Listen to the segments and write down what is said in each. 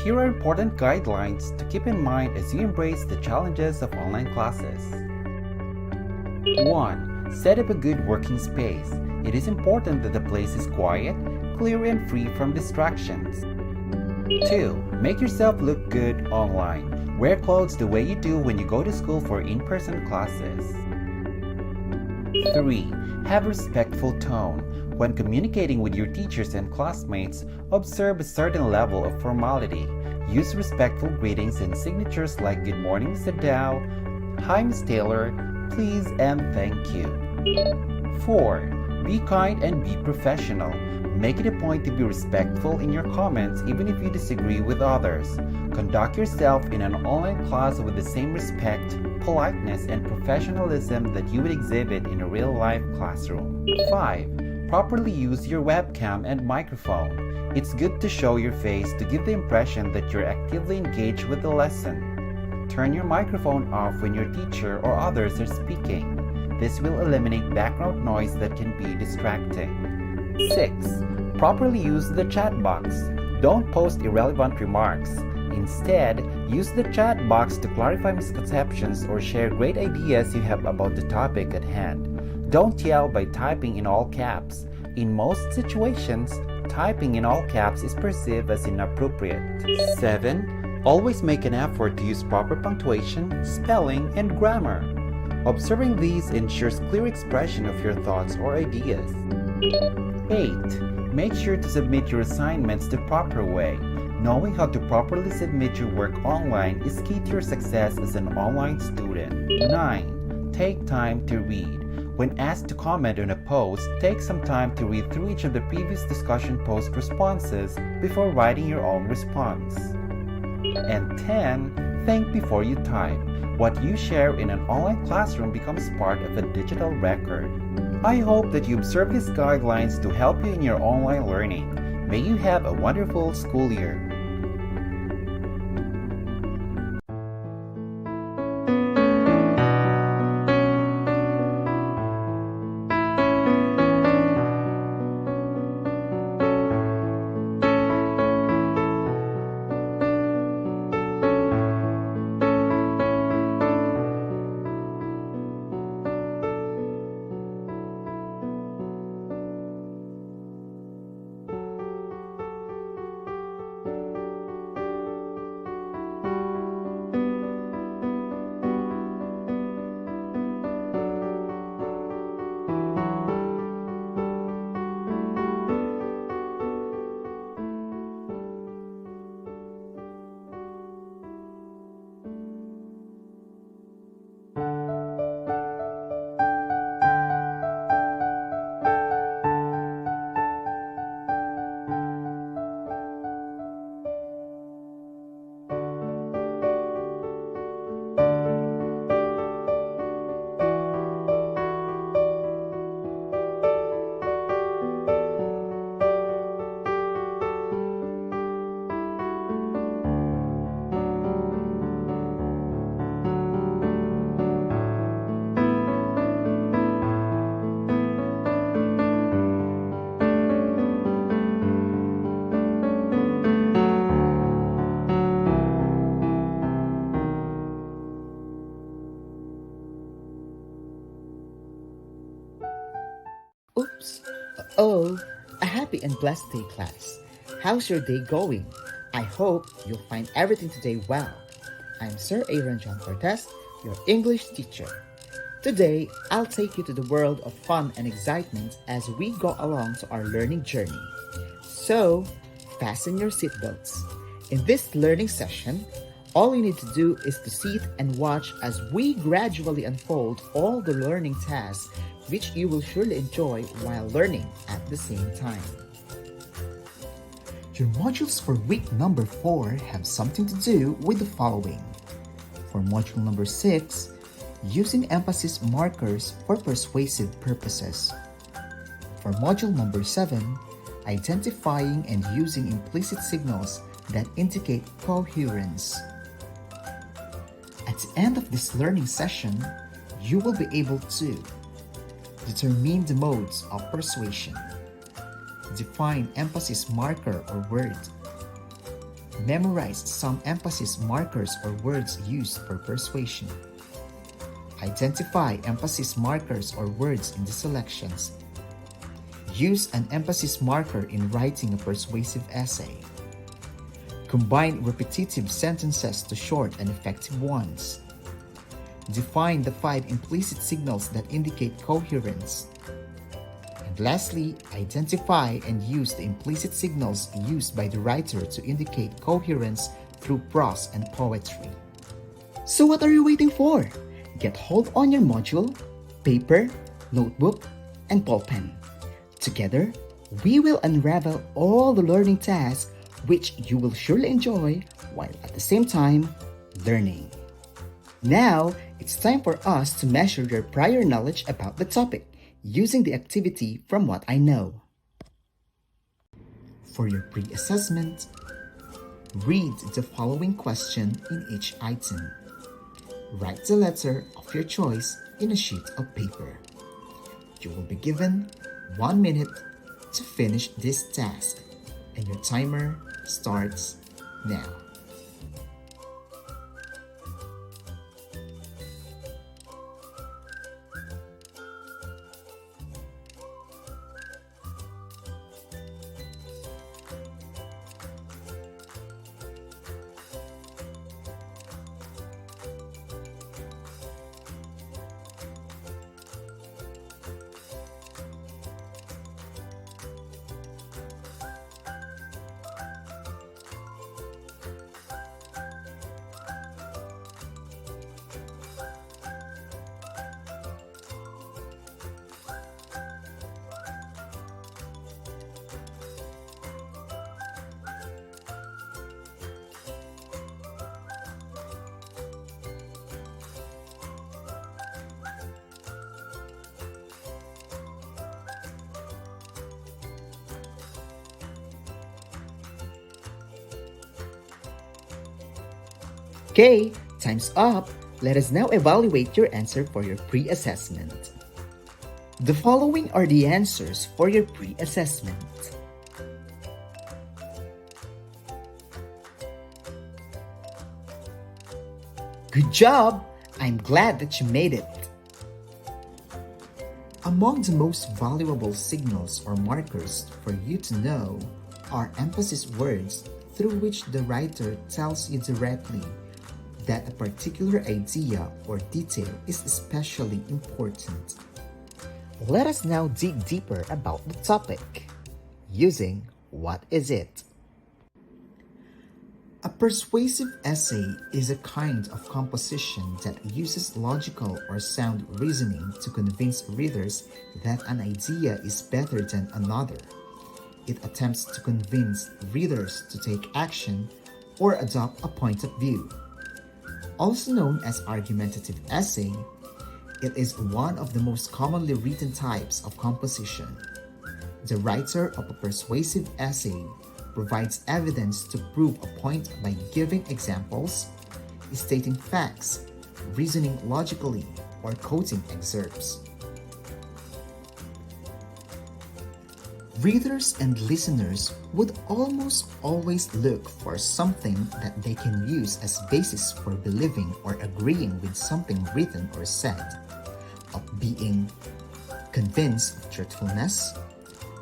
Here are important guidelines to keep in mind as you embrace the challenges of online classes. 1. Set up a good working space. It is important that the place is quiet, clear, and free from distractions. 2. Make yourself look good online. Wear clothes the way you do when you go to school for in-person classes. 3. Have a respectful tone. When communicating with your teachers and classmates, observe a certain level of formality. Use respectful greetings and signatures like Good morning, Mr. Dow, Hi, Ms. Taylor, please, and thank you. 4. Be kind and be professional. Make it a point to be respectful in your comments even if you disagree with others. Conduct yourself in an online class with the same respect, politeness, and professionalism that you would exhibit in a real-life classroom. 5. Properly use your webcam and microphone. It's good to show your face to give the impression that you're actively engaged with the lesson. Turn your microphone off when your teacher or others are speaking. This will eliminate background noise that can be distracting. 6. Properly use the chat box. Don't post irrelevant remarks. Instead, use the chat box to clarify misconceptions or share great ideas you have about the topic at hand. Don't yell by typing in all caps. In most situations, typing in all caps is perceived as inappropriate. 7. Always make an effort to use proper punctuation, spelling, and grammar. Observing these ensures clear expression of your thoughts or ideas. 8. Make sure to submit your assignments the proper way. Knowing how to properly submit your work online is key to your success as an online student. 9. Take time to read. When asked to comment on a post, take some time to read through each of the previous discussion post responses before writing your own response. And 10. Think before you type. What you share in an online classroom becomes part of a digital record. I hope that you observe these guidelines to help you in your online learning. May you have a wonderful school year. Oops. Oh, a happy and blessed day, class. How's your day going? I hope you'll find everything today well. I'm Sir Aaron John Cortez, your English teacher. Today, I'll take you to the world of fun and excitement as we go along to our learning journey. So, fasten your seatbelts. In this learning session, all you need to do is to sit and watch as we gradually unfold all the learning tasks which you will surely enjoy while learning at the same time. Your modules for week number 4 have something to do with the following. For module number 6, using emphasis markers for persuasive purposes. For module number 7, identifying and using implicit signals that indicate coherence. At the end of this learning session, you will be able to determine the modes of persuasion, define emphasis marker or word, Memorize some emphasis markers or words used for persuasion. Identify emphasis markers or words in the selections. Use an emphasis marker in writing a persuasive essay. Combine repetitive sentences to short and effective ones. Define the 5 implicit signals that indicate coherence. And lastly, identify and use the implicit signals used by the writer to indicate coherence through prose and poetry. So what are you waiting for? Get hold on your module, paper, notebook, and ball pen. Together, we will unravel all the learning tasks which you will surely enjoy while at the same time learning. Now, it's time for us to measure your prior knowledge about the topic using the activity from what I know. For your pre-assessment, read the following question in each item. Write the letter of your choice in a sheet of paper. You will be given 1 minute to finish this task, and your timer starts now. Okay, time's up. Let us now evaluate your answer for your pre-assessment. The following are the answers for your pre-assessment. Good job! I'm glad that you made it. Among the most valuable signals or markers for you to know are emphasis words through which the writer tells you directly that a particular idea or detail is especially important. Let us now dig deeper about the topic using What is it? A persuasive essay is a kind of composition that uses logical or sound reasoning to convince readers that an idea is better than another. It attempts to convince readers to take action or adopt a point of view. Also known as argumentative essay, it is one of the most commonly written types of composition. The writer of a persuasive essay provides evidence to prove a point by giving examples, stating facts, reasoning logically, or quoting excerpts. Readers and listeners would almost always look for something that they can use as basis for believing or agreeing with something written or said, of being convinced of truthfulness,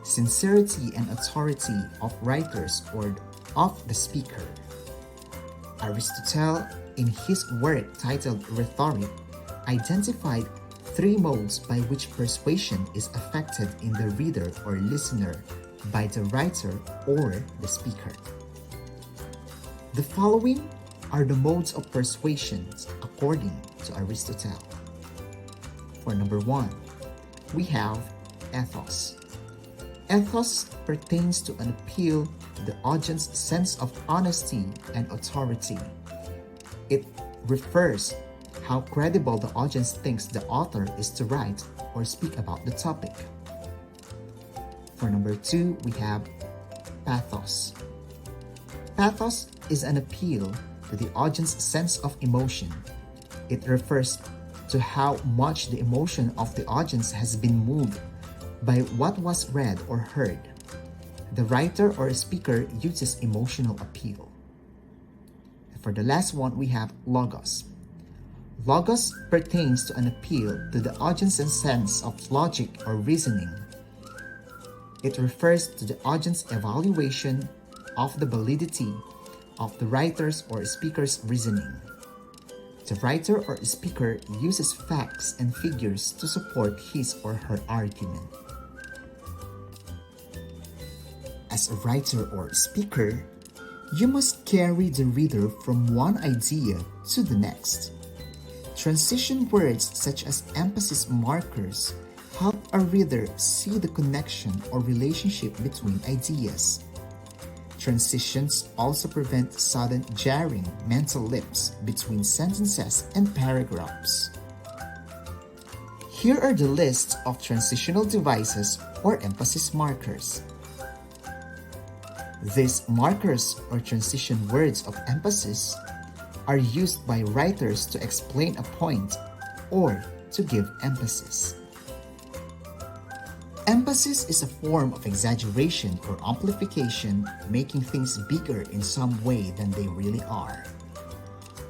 sincerity and authority of writers or of the speaker. Aristotle, in his work titled Rhetoric, identified 3 modes by which persuasion is affected in the reader or listener by the writer or the speaker. The following are the modes of persuasion according to Aristotle. For number 1, we have ethos. Ethos pertains to an appeal to the audience's sense of honesty and authority. It refers how credible the audience thinks the author is to write or speak about the topic. For number 2, we have pathos. Pathos is an appeal to the audience's sense of emotion. It refers to how much the emotion of the audience has been moved by what was read or heard. The writer or speaker uses emotional appeal. For the last one, we have logos. Logos pertains to an appeal to the audience's sense of logic or reasoning. It refers to the audience's evaluation of the validity of the writer's or speaker's reasoning. The writer or speaker uses facts and figures to support his or her argument. As a writer or speaker, you must carry the reader from one idea to the next. Transition words such as emphasis markers help a reader see the connection or relationship between ideas. Transitions also prevent sudden jarring mental leaps between sentences and paragraphs. Here are the lists of transitional devices or emphasis markers. These markers or transition words of emphasis are used by writers to explain a point or to give emphasis. Emphasis is a form of exaggeration or amplification, making things bigger in some way than they really are.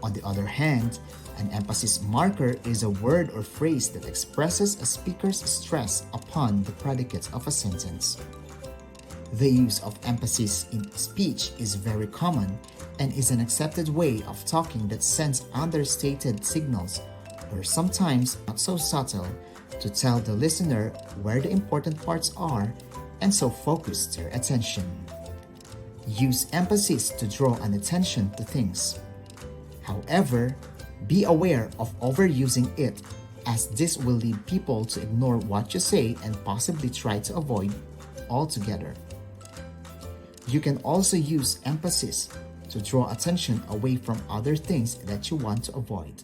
On the other hand, an emphasis marker is a word or phrase that expresses a speaker's stress upon the predicate of a sentence. The use of emphasis in speech is very common and is an accepted way of talking that sends understated signals, or sometimes not so subtle, to tell the listener where the important parts are and so focus their attention. Use emphasis to draw an attention to things. However, be aware of overusing it, as this will lead people to ignore what you say and possibly try to avoid altogether. You can also use emphasis to draw attention away from other things that you want to avoid.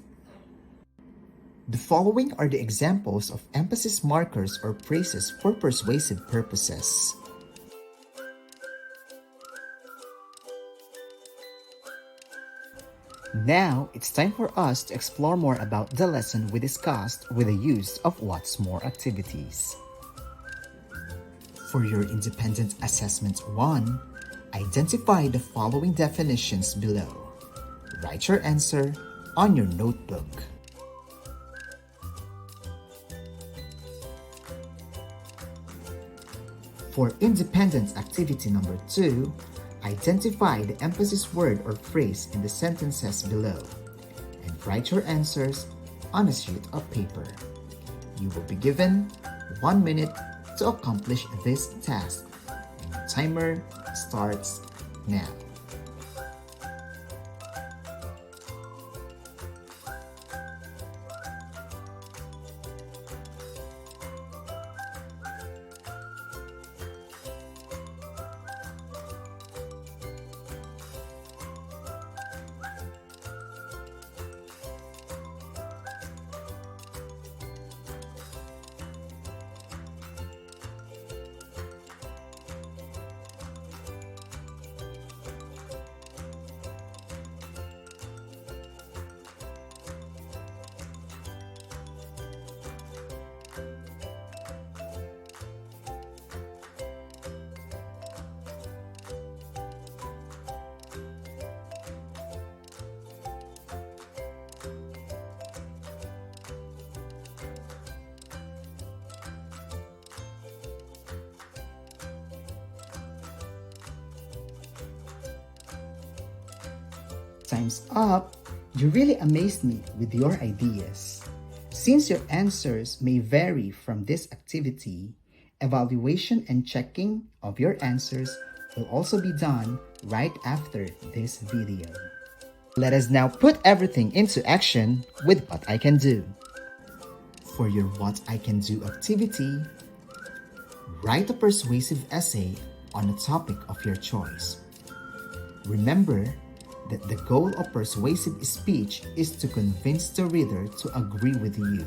The following are the examples of emphasis markers or phrases for persuasive purposes. Now, it's time for us to explore more about the lesson we discussed with the use of What's More activities. For your independent assessment 1, identify the following definitions below. Write your answer on your notebook. For independent activity number 2, identify the emphasis word or phrase in the sentences below and write your answers on a sheet of paper. You will be given 1 minute to accomplish this task. And your timer starts now. Time's up! You really amazed me with your ideas. Since your answers may vary from this activity, evaluation and checking of your answers will also be done right after this video. Let us now put everything into action with What I Can Do. For your What I Can Do activity, write a persuasive essay on a topic of your choice. Remember that the goal of persuasive speech is to convince the reader to agree with you.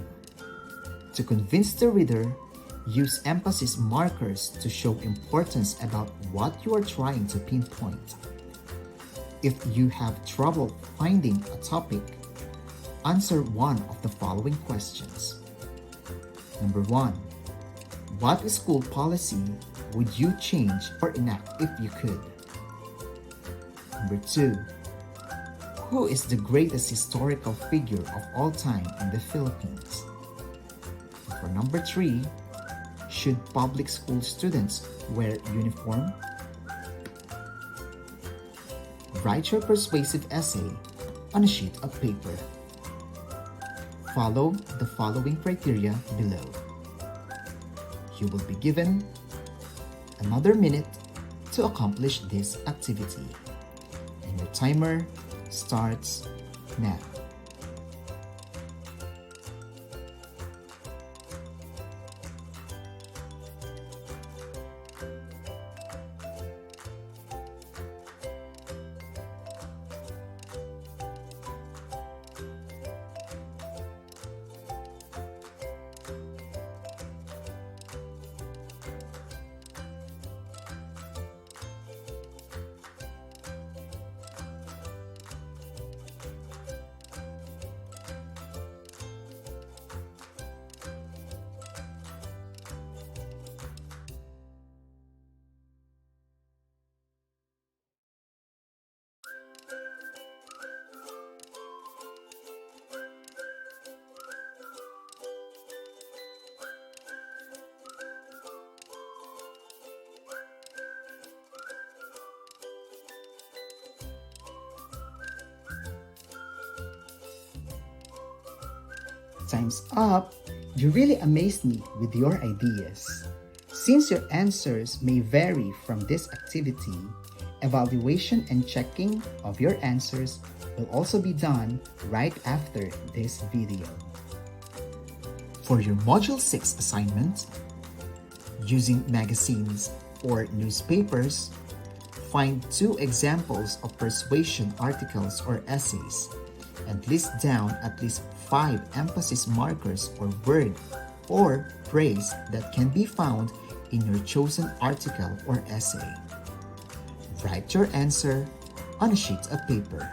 To convince the reader, use emphasis markers to show importance about what you are trying to pinpoint. If you have trouble finding a topic, answer one of the following questions. Number 1. What school policy would you change or enact if you could? Number 2. Who is the greatest historical figure of all time in the Philippines? And for number 3, should public school students wear uniform? Write your persuasive essay on a sheet of paper. Follow the following criteria below. You will be given another minute to accomplish this activity. And your timer starts now. Time's up! You really amazed me with your ideas. Since your answers may vary from this activity, evaluation and checking of your answers will also be done right after this video. For your Module 6 assignment, using magazines or newspapers, find 2 examples of persuasion articles or essays and list down at least 5 emphasis markers or word or phrase that can be found in your chosen article or essay. Write your answer on a sheet of paper.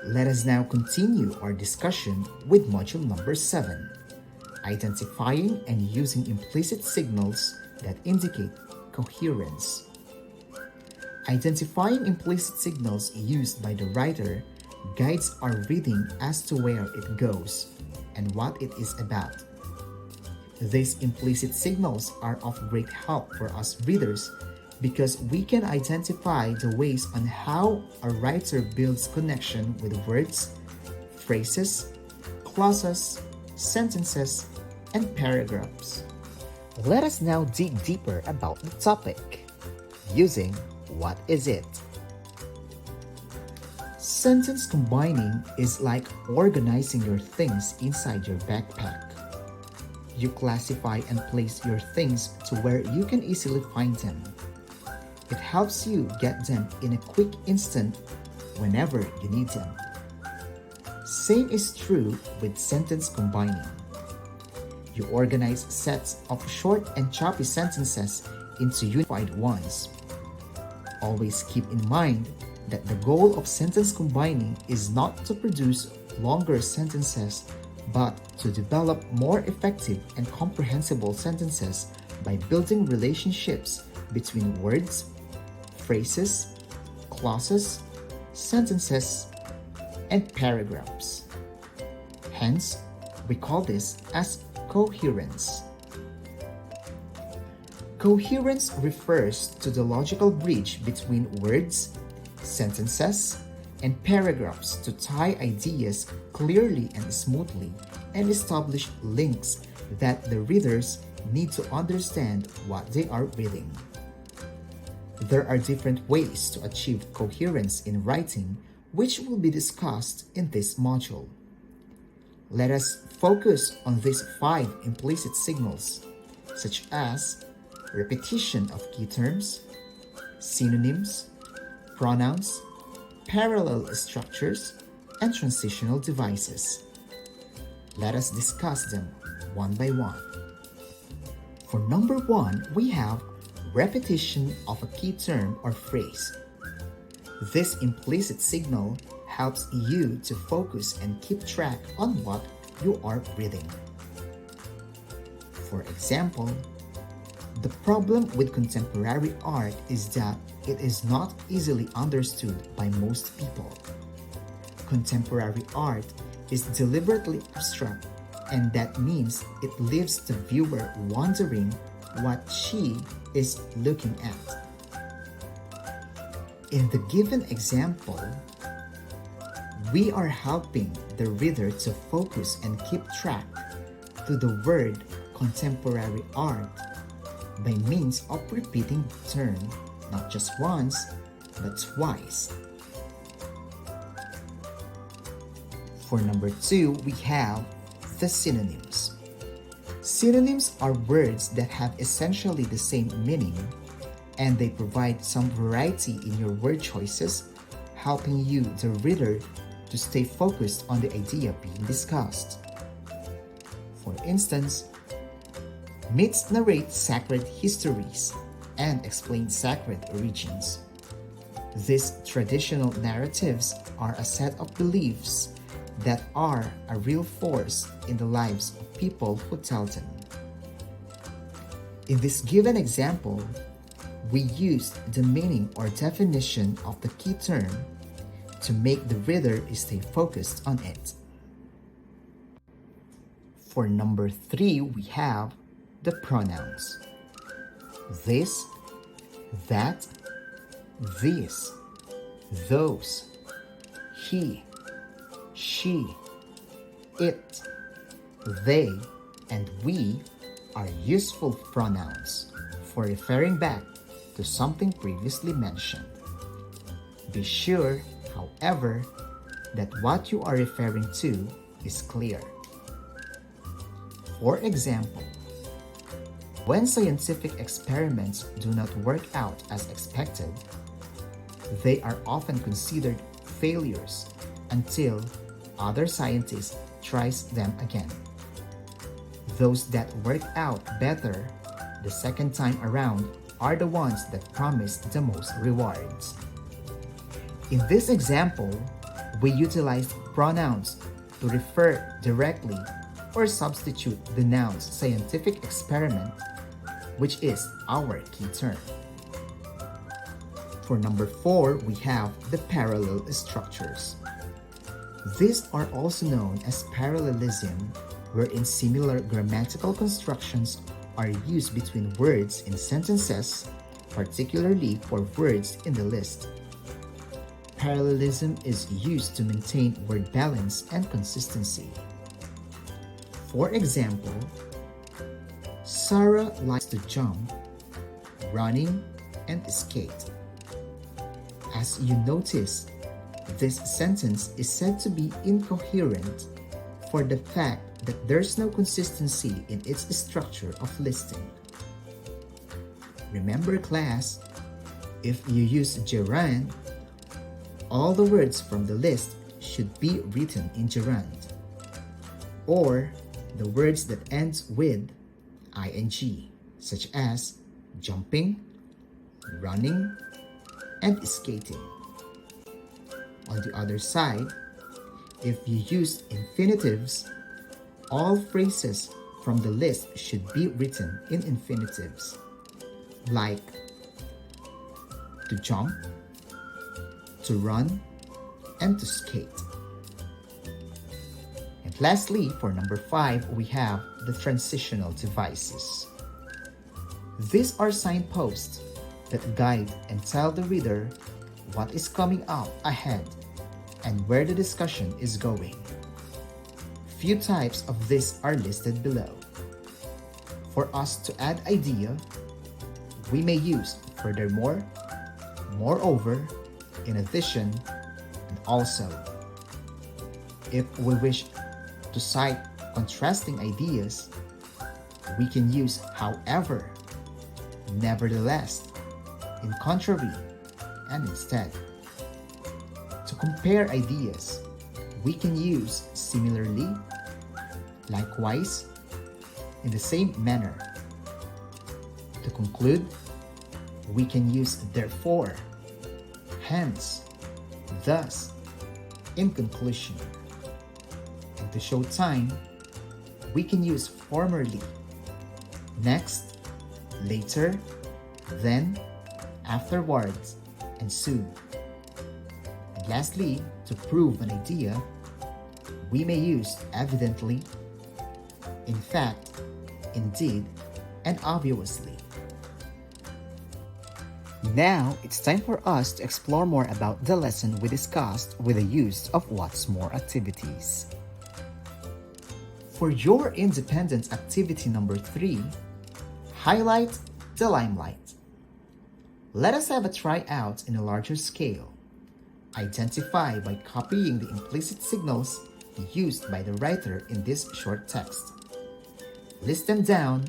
Let us now continue our discussion with module number 7, identifying and using implicit signals that indicate coherence. Identifying implicit signals used by the writer guides our reading as to where it goes and what it is about. These implicit signals are of great help for us readers because we can identify the ways on how a writer builds connection with words, phrases, clauses, sentences, and paragraphs. Let us now dig deeper about the topic, using what is it? Sentence combining is like organizing your things inside your backpack. You classify and place your things to where you can easily find them. It helps you get them in a quick instant whenever you need them. Same is true with sentence combining. You organize sets of short and choppy sentences into unified ones. Always keep in mind that the goal of sentence combining is not to produce longer sentences, but to develop more effective and comprehensible sentences by building relationships between words, phrases, clauses, sentences, and paragraphs. Hence, we call this as coherence. Coherence refers to the logical bridge between words, sentences, and paragraphs to tie ideas clearly and smoothly and establish links that the readers need to understand what they are reading. There are different ways to achieve coherence in writing, which will be discussed in this module. Let us focus on these 5 implicit signals, such as repetition of key terms, synonyms, pronouns, parallel structures, and transitional devices. Let us discuss them one by one. For number 1, we have repetition of a key term or phrase. This implicit signal helps you to focus and keep track on what you are reading. For example, the problem with contemporary art is that it is not easily understood by most people. Contemporary art is deliberately abstract, and that means it leaves the viewer wondering what she is looking at. In the given example, we are helping the reader to focus and keep track to the word contemporary art by means of repeating the term not just once, but twice. For number 2, we have the synonyms. Synonyms are words that have essentially the same meaning, and they provide some variety in your word choices, helping you, the reader, to stay focused on the idea being discussed. For instance, myths narrate sacred histories and explain sacred origins. These traditional narratives are a set of beliefs that are a real force in the lives of people who tell them. In this given example, we used the meaning or definition of the key term to make the reader stay focused on it. For number 3, we have the pronouns. This, that, this, those, he, she, it, they, and we are useful pronouns for referring back to something previously mentioned. Be sure, however, that what you are referring to is clear. For example, when scientific experiments do not work out as expected, they are often considered failures until other scientists tries them again. Those that work out better the second time around are the ones that promise the most rewards. In this example, we utilized pronouns to refer directly or substitute the nouns scientific experiment which is our key term. For number 4, we have the parallel structures. These are also known as parallelism, wherein similar grammatical constructions are used between words in sentences, particularly for words in the list. Parallelism is used to maintain word balance and consistency. For example, Sarah likes to jump, running, and skate. As you notice, this sentence is said to be incoherent for the fact that there's no consistency in its structure of listing. Remember, class, if you use gerund, all the words from the list should be written in gerund, or the words that ends with ing, such as jumping, running, and skating. On the other side, if you use infinitives, all phrases from the list should be written in infinitives, like to jump, to run, and to skate. And lastly, for number 5, we have the transitional devices. These are signposts that guide and tell the reader what is coming up ahead and where the discussion is going. Few types of this are listed below. For us to add idea, we may use furthermore, moreover, in addition, and also. If we wish to cite contrasting ideas, we can use however, nevertheless, in contrary, and instead. To compare ideas, we can use similarly, likewise, in the same manner. To conclude, we can use therefore, hence, thus, in conclusion. And to show time, we can use formerly, next, later, then, afterwards, and soon. And lastly, to prove an idea, we may use evidently, in fact, indeed, and obviously. Now, it's time for us to explore more about the lesson we discussed with the use of what's more activities. For your independent activity number 3, highlight the limelight. Let us have a try out in a larger scale. Identify by copying the implicit signals used by the writer in this short text. List them down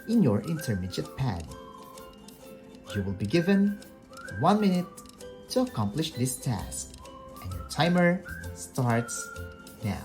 in your intermediate pad. You will be given 1 minute to accomplish this task, and your timer starts now.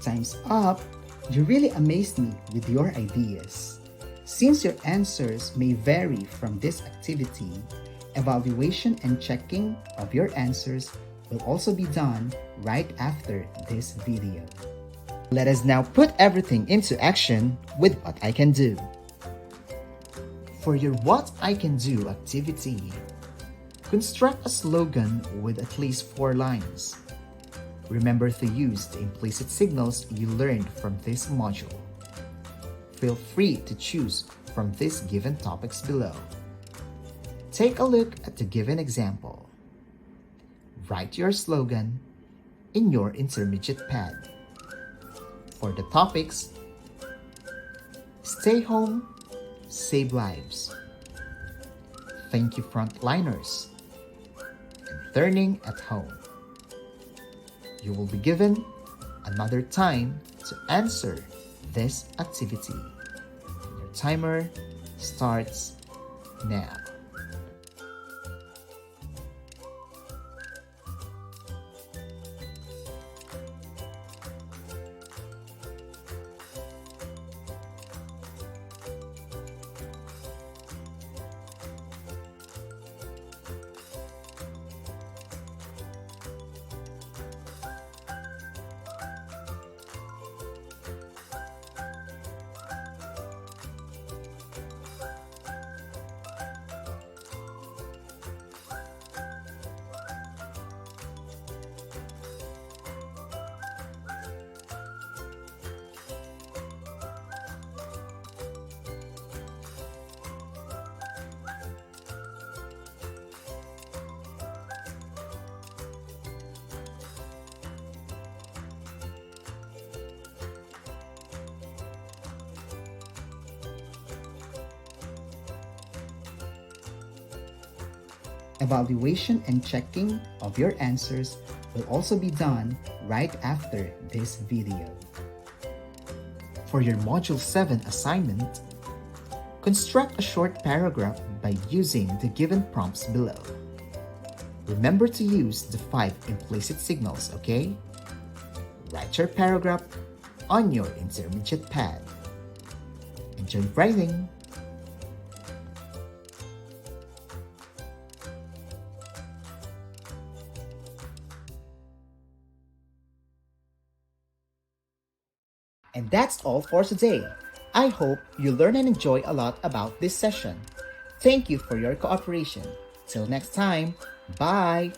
Time's up! You really amazed me with your ideas. Since your answers may vary from this activity, evaluation and checking of your answers will also be done right after this video. Let us now put everything into action with what I can do. For your What I Can Do activity, construct a slogan with at least 4 lines. Remember to use the implicit signals you learned from this module. Feel free to choose from these given topics below. Take a look at the given example. Write your slogan in your intermediate pad. For the topics, stay home, save lives. Thank you frontliners, and learning at home. You will be given another time to answer this activity. Your timer starts now. Evaluation and checking of your answers will also be done right after this video. For your Module 7 assignment, construct a short paragraph by using the given prompts below. Remember to use the 5 implicit signals, okay? Write your paragraph on your intermediate pad. Enjoy writing! And that's all for today. I hope you learn and enjoy a lot about this session. Thank you for your cooperation. Till next time, bye!